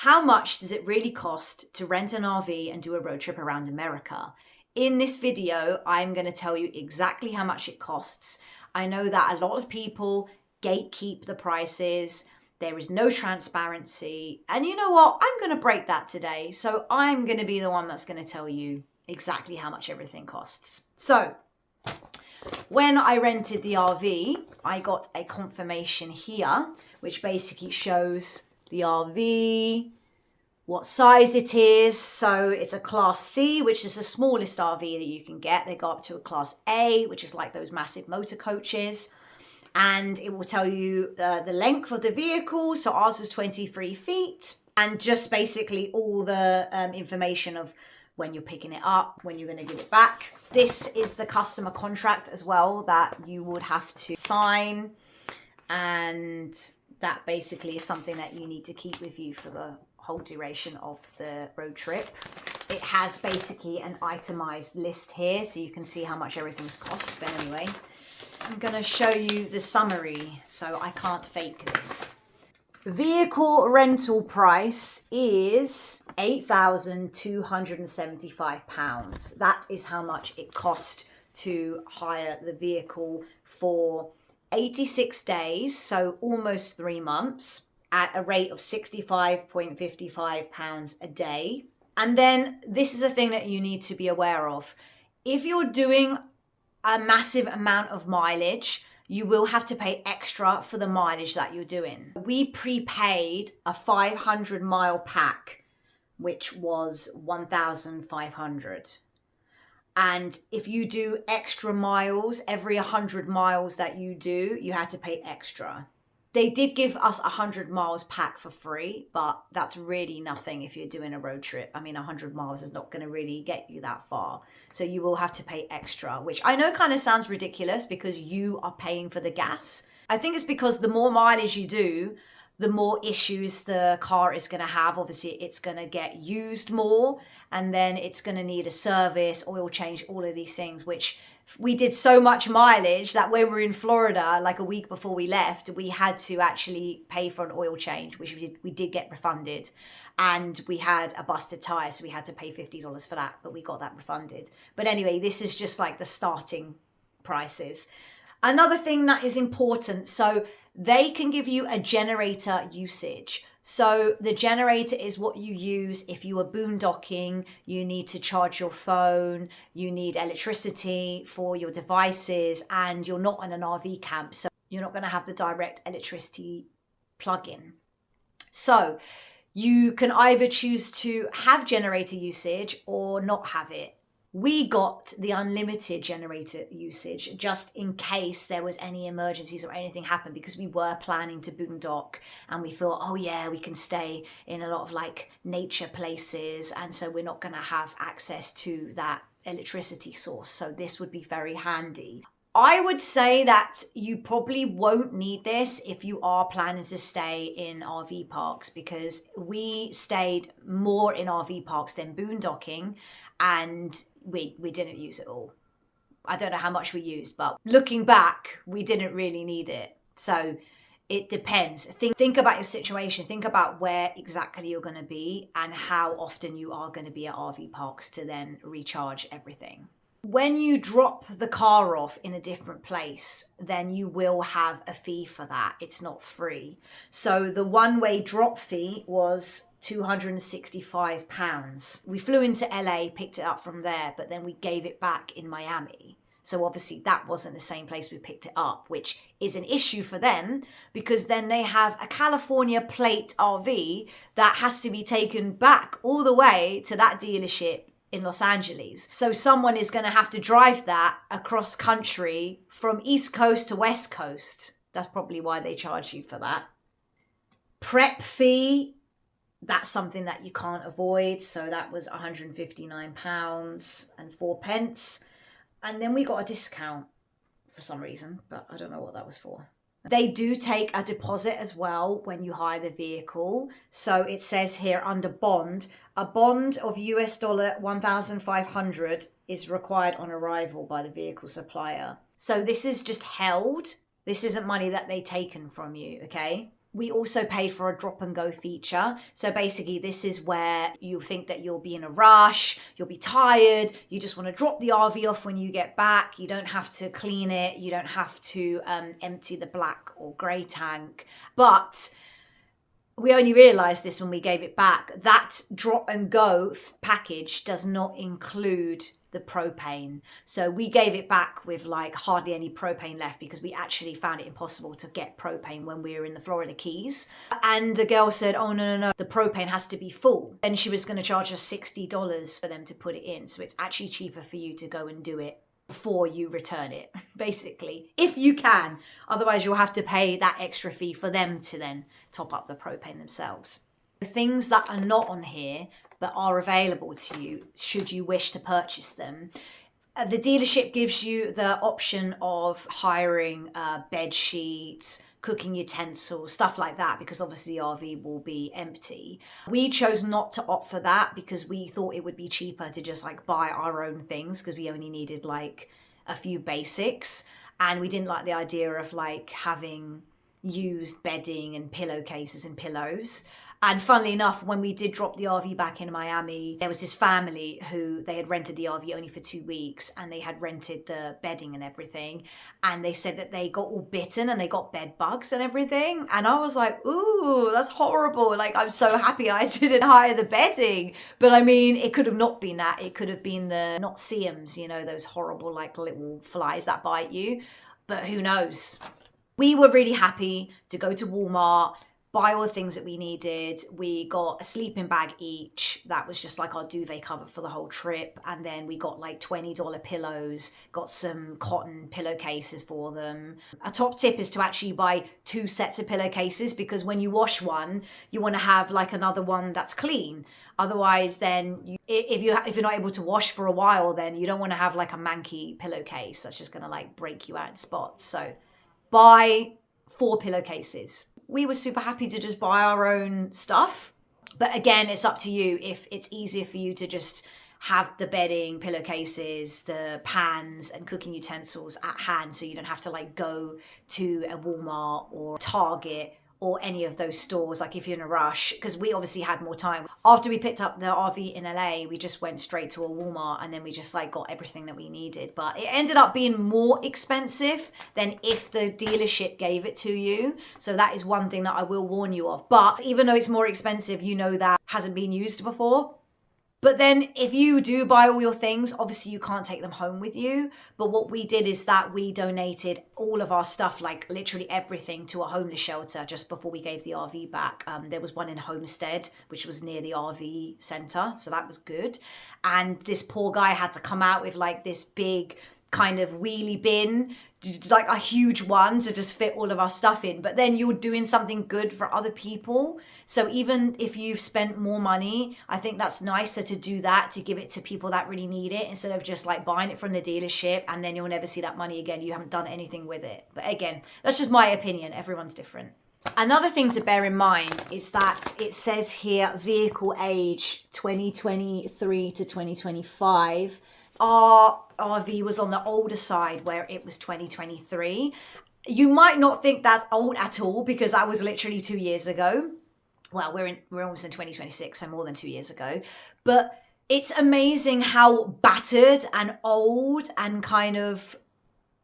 How much does it really cost to rent an RV and do a road trip around America? In this video, I'm going to tell you exactly how much it costs. I know that a lot of people gatekeep the prices. There is no transparency. And you know what? I'm going to break that today. So I'm going to be the one that's going to tell you exactly how much everything costs. So when I rented the RV, I got a confirmation here, which basically shows the RV, what size it is. So it's a Class C, which is the smallest RV that you can get. They go up to a Class A, which is like those massive motor coaches. And it will tell you the length of the vehicle. So ours was 23 feet. And just basically all the information of when you're picking it up, when you're going to give it back. This is the customer contract as well that you would have to sign. And that basically is something that you need to keep with you for the whole duration of the road trip. It has basically an itemized list here, so you can see how much everything's cost. But anyway, I'm going to show you the summary, so I can't fake this. Vehicle rental price is £8,275. That is how much it cost to hire the vehicle for 86 days, so almost 3 months, at a rate of £65.55 a day. And then this is a thing that you need to be aware of. If you're doing a massive amount of mileage, you will have to pay extra for the mileage that you're doing. We prepaid a 500 mile pack, which was 1,500. And if you do extra miles, every 100 miles that you do, you had to pay extra. They did give us 100 miles pack for free, but that's really nothing if you're doing a road trip. I mean, 100 miles is not going to really get you that far. So you will have to pay extra, which I know kind of sounds ridiculous because you are paying for the gas. I think it's because the more mileage you do, the more issues the car is going to have. Obviously, it's going to get used more, and then it's going to need a service, oil change, all of these things, which we did so much mileage that when we were in Florida, like a week before we left, we had to actually pay for an oil change, which we did get refunded. And we had a busted tire, so we had to pay $50 for that, but we got that refunded. But anyway, this is just like the starting prices. Another thing that is important, so they can give you a generator usage. So the generator is what you use if you are boondocking, you need to charge your phone, you need electricity for your devices, and you're not on an RV camp, so you're not going to have the direct electricity plug-in. So you can either choose to have generator usage or not have it. We got the unlimited generator usage just in case there was any emergencies or anything happened, because we were planning to boondock and we thought, oh yeah, we can stay in a lot of like nature places, and so we're not going to have access to that electricity source. So this would be very handy. I would say that you probably won't need this if you are planning to stay in RV parks, because we stayed more in RV parks than boondocking, and we didn't use it all. I don't know how much we used, but looking back, we didn't really need it. So it depends. Think about your situation. Think about where exactly you're going to be and how often you are going to be at RV parks to then recharge everything. When you drop the car off in a different place, then you will have a fee for that. It's not free. So the one-way drop fee was £265. We flew into LA, picked it up from there, but then we gave it back in Miami. So obviously that wasn't the same place we picked it up, which is an issue for them, because then they have a California plate RV that has to be taken back all the way to that dealership in Los Angeles. So someone is going to have to drive that across country from East Coast to West Coast. That's probably why they charge you for that. Prep fee, that's something that you can't avoid. So that was £159.04. And then we got a discount for some reason, but I don't know what that was for. They do take a deposit as well when you hire the vehicle. So it says here under bond, a bond of US dollar 1,500 is required on arrival by the vehicle supplier. So this is just held. This isn't money that they've taken from you, okay? We also paid for a drop and go feature. So basically this is where you think that you'll be in a rush, you'll be tired, you just want to drop the RV off when you get back. You don't have to clean it, you don't have to empty the black or grey tank. But we only realised this when we gave it back. That drop and go package does not include the propane. So we gave it back with like hardly any propane left because we actually found it impossible to get propane when we were in the Florida Keys. And the girl said, oh, no, the propane has to be full. Then she was going to charge us $60 for them to put it in. So it's actually cheaper for you to go and do it before you return it, basically, if you can. Otherwise, you'll have to pay that extra fee for them to then top up the propane themselves. The things that are not on here but are available to you should you wish to purchase them. The dealership gives you the option of hiring bed sheets, cooking utensils, stuff like that, because obviously the RV will be empty. We chose not to opt for that because we thought it would be cheaper to just like buy our own things because we only needed like a few basics, and we didn't like the idea of like having used bedding and pillowcases and pillows. And funnily enough, when we did drop the RV back in Miami, there was this family who they had rented the RV only for 2 weeks, and they had rented the bedding and everything. And they said that they got all bitten and they got bed bugs and everything. And I was like, ooh, that's horrible. Like, I'm so happy I didn't hire the bedding. But I mean, it could have not been that. It could have been the Noxiums, you know, those horrible like little flies that bite you. But who knows? We were really happy to go to Walmart, buy all the things that we needed. We got a sleeping bag each. That was just like our duvet cover for the whole trip. And then we got like $20 pillows, got some cotton pillowcases for them. A top tip is to actually buy 2 sets of pillowcases, because when you wash one, you want to have like another one that's clean. Otherwise, then if you're not able to wash for a while, then you don't want to have like a manky pillowcase. That's just going to like break you out in spots. So buy 4 pillowcases. We were super happy to just buy our own stuff. But again, it's up to you. If it's easier for you to just have the bedding, pillowcases, the pans and cooking utensils at hand, so you don't have to like go to a Walmart or Target or any of those stores, like if you're in a rush, because we obviously had more time. After we picked up the RV in LA, we just went straight to a Walmart and then we just like got everything that we needed. But it ended up being more expensive than if the dealership gave it to you. So that is one thing that I will warn you of. But even though it's more expensive, you know that hasn't been used before. But then if you do buy all your things, obviously you can't take them home with you. But what we did is that we donated all of our stuff, like literally everything, to a homeless shelter just before we gave the RV back. There was one in Homestead, which was near the RV center. So that was good. And this poor guy had to come out with like this big kind of wheelie bin, like a huge one to just fit all of our stuff in. But then you're doing something good for other people. So even if you've spent more money, I think that's nicer to do that, to give it to people that really need it, instead of just like buying it from the dealership and then you'll never see that money again. You haven't done anything with it. But again, that's just my opinion. Everyone's different. Another thing to bear in mind is that it says here vehicle age 2023 to 2025. Our RV was on the older side, where it was 2023. You might not think that's old at all, because that was literally 2 years ago. Well, we're almost in 2026, so more than 2 years ago. But it's amazing how battered and old and kind of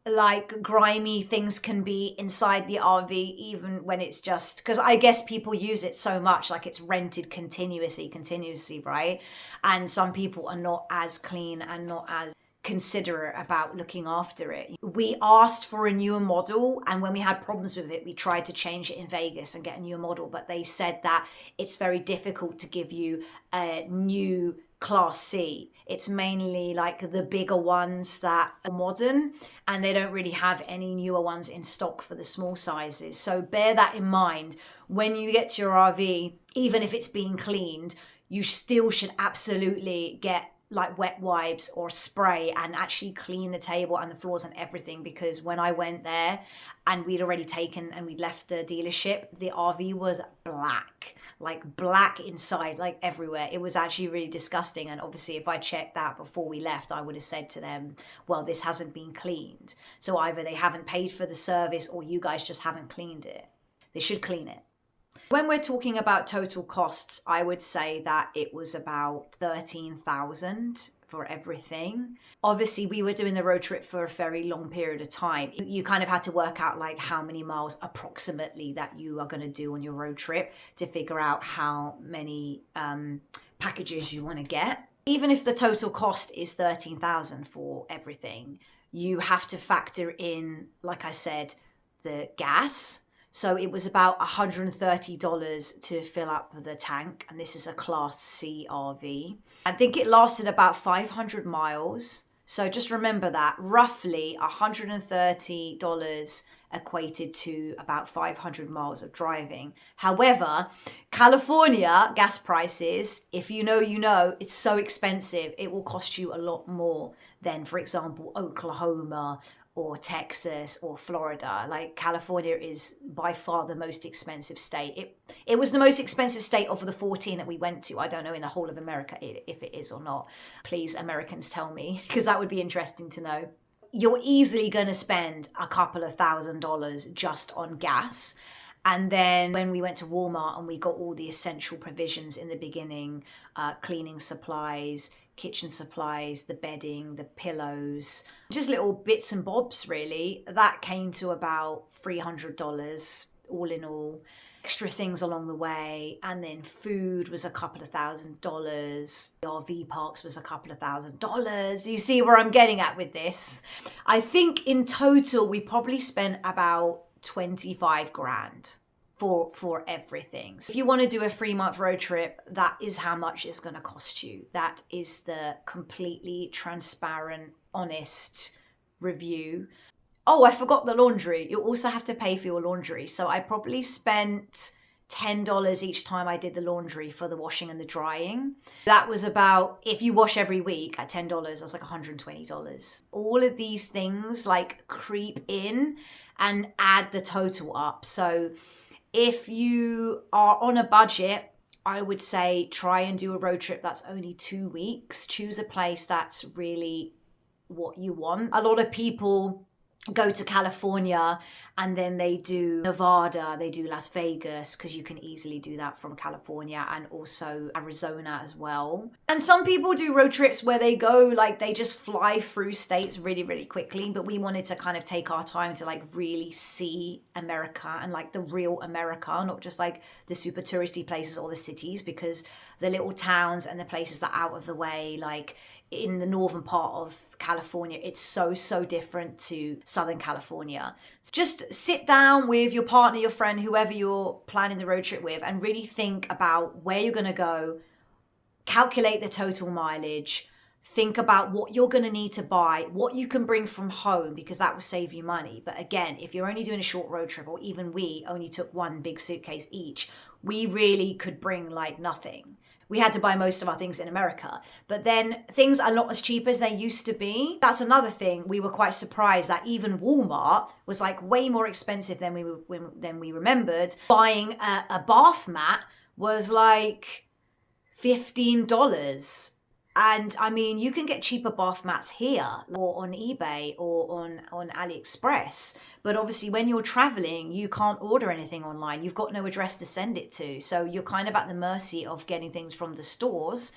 like grimy things can be inside the RV, even when it's just, because I guess people use it so much, like it's rented continuously, right? And some people are not as clean and not as considerate about looking after it. We asked for a newer model, and when we had problems with it, we tried to change it in Vegas and get a newer model, but they said that it's very difficult to give you a new Class C. It's mainly like the bigger ones that are modern, and they don't really have any newer ones in stock for the small sizes. So bear that in mind. When you get to your RV, even if it's being cleaned, you still should absolutely get like wet wipes or spray and actually clean the table and the floors and everything. Because when I went there and we'd already taken and we'd left the dealership, the RV was black inside, like everywhere. It was actually really disgusting. And obviously if I checked that before we left, I would have said to them, well, this hasn't been cleaned. So either they haven't paid for the service or you guys just haven't cleaned it. They should clean it. When we're talking about total costs, I would say that it was about 13,000 for everything. Obviously, we were doing the road trip for a very long period of time. You kind of had to work out like how many miles approximately that you are going to do on your road trip to figure out how many packages you want to get. Even if the total cost is 13,000 for everything, you have to factor in, like I said, the gas. So it was about $130 to fill up the tank, and this is a Class C RV. I think it lasted about 500 miles. So just remember that roughly $130 equated to about 500 miles of driving. However, California gas prices, if you know, it's so expensive, it will cost you a lot more than, for example, Oklahoma or Texas or Florida. Like California is by far the most expensive state. It was the most expensive state of the 14 that we went to. I don't know in the whole of America if it is or not. Please, Americans, tell me, because that would be interesting to know. You're easily going to spend a couple of $1,000s just on gas. And then when we went to Walmart and we got all the essential provisions in the beginning, cleaning supplies, kitchen supplies, the bedding, the pillows, just little bits and bobs really, that came to about $300 all in all. Extra things along the way, and then food was a couple of $1,000. The RV parks was a couple of $1,000. You see where I'm getting at with this? I think in total we probably spent about 25 grand for everything. So if you want to do a 3-month road trip, that is how much it's going to cost you. That is the completely transparent, honest review. Oh, I forgot the laundry. You also have to pay for your laundry. So I probably spent $10 each time I did the laundry for the washing and the drying. That was about, if you wash every week at $10, that's like $120. All of these things like creep in and add the total up. So if you are on a budget, I would say try and do a road trip that's only 2 weeks. Choose a place that's really what you want. A lot of people go to California and then they do Nevada, they do Las Vegas, because you can easily do that from California, and also Arizona as well. And some people do road trips where they go, like they just fly through states really, really quickly. But we wanted to kind of take our time to like really see America and like the real America, not just like the super touristy places or the cities, because the little towns and the places that are out of the way, like in the northern part of California, it's so different to Southern California. So just sit down with your partner, your friend, whoever you're planning the road trip with, and really think about where you're going to go, calculate the total mileage, think about what you're going to need to buy, what you can bring from home, because that will save you money. But again, if you're only doing a short road trip, or even we only took one big suitcase each, we really could bring like nothing. We had to buy most of our things in America, but then things are not as cheap as they used to be. That's another thing. We were quite surprised that even Walmart was like way more expensive than we remembered. Buying a bath mat was like $15. And I mean, you can get cheaper bath mats here or on eBay or on AliExpress. But obviously when you're traveling, you can't order anything online. You've got no address to send it to. So you're kind of at the mercy of getting things from the stores.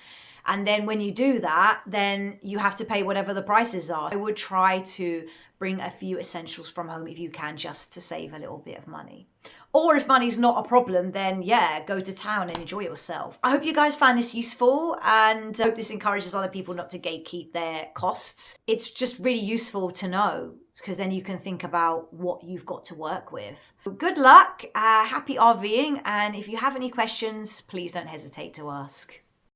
And then when you do that, then you have to pay whatever the prices are. I would try to bring a few essentials from home if you can, just to save a little bit of money. Or if money's not a problem, then yeah, go to town and enjoy yourself. I hope you guys found this useful, and I hope this encourages other people not to gatekeep their costs. It's just really useful to know, because then you can think about what you've got to work with. Good luck, happy RVing, and if you have any questions, please don't hesitate to ask.